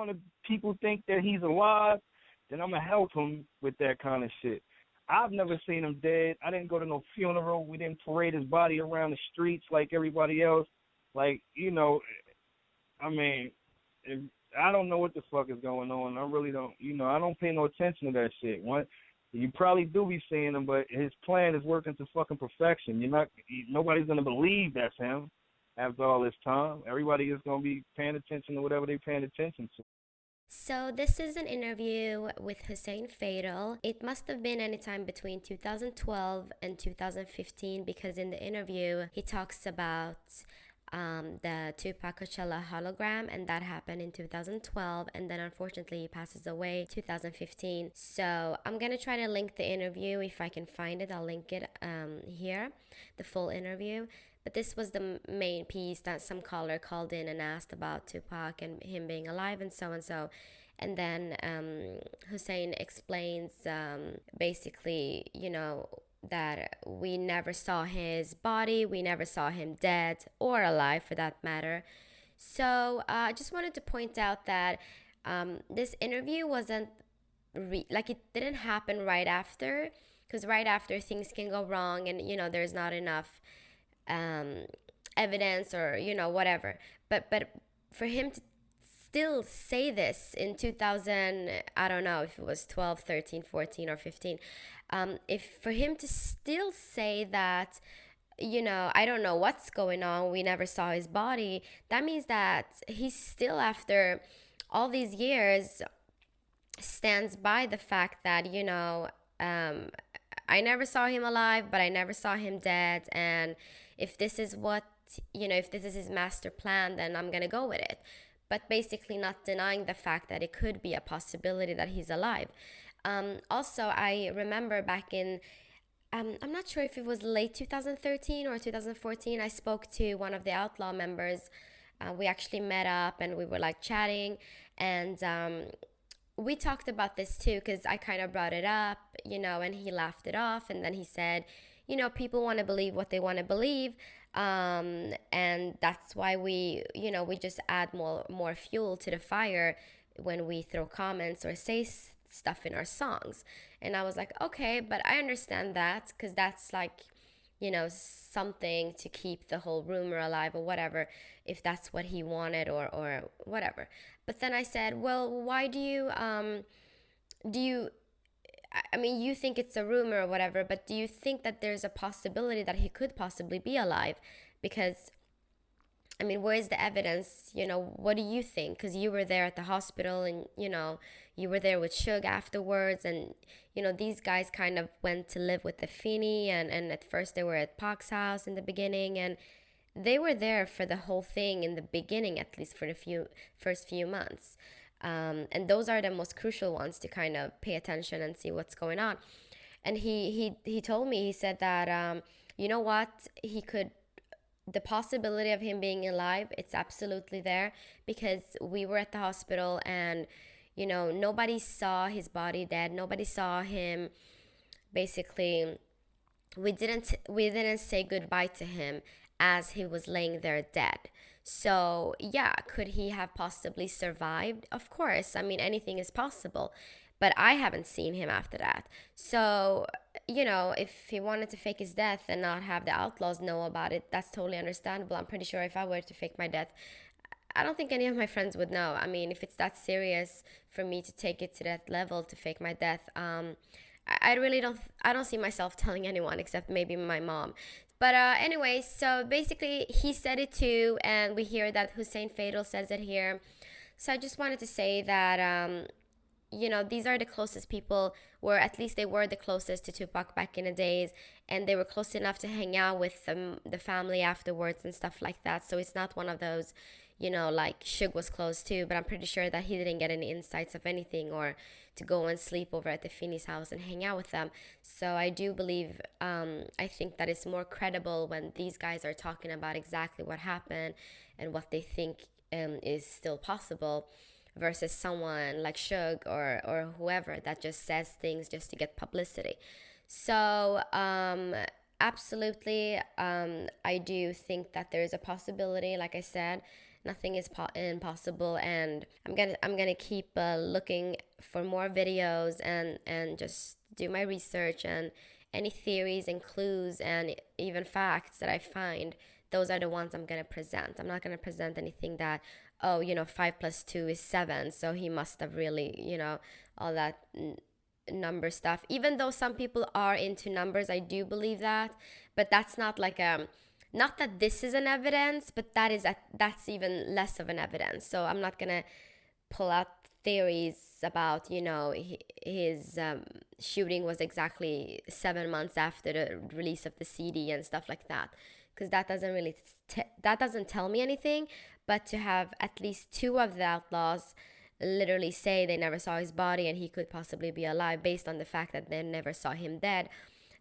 want people think that he's alive, then I'm going to help him with that kind of shit. I've never seen him dead. I didn't go to no funeral. We didn't parade his body around the streets like everybody else. Like, you know, I mean, I don't know what the fuck is going on. I really don't. You know, I don't pay no attention to that shit. You probably do be seeing him, but his plan is working to fucking perfection. Nobody's gonna believe that's him after all this time. Everybody is gonna be paying attention to whatever they're paying attention to. So this is an interview with Hussein Fatal. It must have been anytime between 2012 and 2015 because in the interview he talks about the Tupacalive hologram, and that happened in 2012, and then unfortunately he passes away 2015. So I'm gonna try to link the interview if I can find it. I'll link it here, the full interview. But this was the main piece that some caller called in and asked about Tupac and him being alive and so and so. And then Hussein explains basically, you know, that we never saw his body, we never saw him dead or alive for that matter. So I just wanted to point out that this interview wasn't it didn't happen right after, because right after things can go wrong and you know there's not enough evidence or you know whatever. But for him to still say this in 2000, I don't know if it was 12, 13, 14 or 15, if for him to still say that, you know, I don't know what's going on, we never saw his body, that means that he's still, after all these years, stands by the fact that, you know, I never saw him alive, but I never saw him dead. And if this is what, you know, if this is his master plan, then I'm going to go with it. But basically not denying the fact that it could be a possibility that he's alive. Also, I remember back in, I'm not sure if it was late 2013 or 2014, I spoke to one of the Outlaw members. We actually met up and we were like chatting, and we talked about this too, because I kind of brought it up, you know, and he laughed it off. And then he said, you know, people want to believe what they want to believe. And that's why we just add more fuel to the fire when we throw comments or say stuff in our songs. And I was like, okay, but I understand that, because that's like, you know, something to keep the whole rumor alive or whatever, if that's what he wanted or whatever. But then I said, well, why do you I mean, you think it's a rumor or whatever, but do you think that there's a possibility that he could possibly be alive? Because, I mean, where is the evidence? You know, what do you think? Because you were there at the hospital and, you know, you were there with Suge afterwards. And, you know, these guys kind of went to live with the Feeney. And at first they were at Pac's house in the beginning. And they were there for the whole thing in the beginning, at least for the first few months. And those are the most crucial ones to kind of pay attention and see what's going on. And he told me, he said that, you know what, the possibility of him being alive, it's absolutely there, because we were at the hospital and, you know, nobody saw his body dead. Nobody saw him, basically, we didn't say goodbye to him as he was laying there dead. So, yeah, could he have possibly survived? Of course. I mean, anything is possible. But I haven't seen him after that. So, you know, if he wanted to fake his death and not have the Outlawz know about it, that's totally understandable. I'm pretty sure if I were to fake my death, I don't think any of my friends would know. I mean, if it's that serious for me to take it to that level to fake my death, I really don't see myself telling anyone except maybe my mom. But anyway, so basically he said it too, and we hear that Hussein Fatal says it here. So I just wanted to say that, you know, these are the closest people, or at least they were the closest to Tupac back in the days, and they were close enough to hang out with the family afterwards and stuff like that. So it's not one of those, you know, like Suge was close to, but I'm pretty sure that he didn't get any insights of anything or to go and sleep over at the Feeney's house and hang out with them. So I do believe, I think that it's more credible when these guys are talking about exactly what happened and what they think is still possible, versus someone like Suge or whoever that just says things just to get publicity. So absolutely, I do think that there's a possibility, like I said, Nothing is impossible, and I'm gonna keep looking for more videos and just do my research, and any theories and clues and even facts that I find, those are the ones I'm gonna present. I'm not gonna present anything that, oh, 5 + 2 is 7, so he must have really, all that number stuff. Even though some people are into numbers, I do believe that, but that's not like not that this is an evidence, but that's even less of an evidence. So I'm not gonna pull out theories about his shooting was exactly 7 months after the release of the CD and stuff like that, because that doesn't really that doesn't tell me anything. But to have at least two of the outlaws literally say they never saw his body and he could possibly be alive based on the fact that they never saw him dead,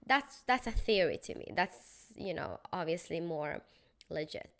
that's a theory to me. That's obviously more legit.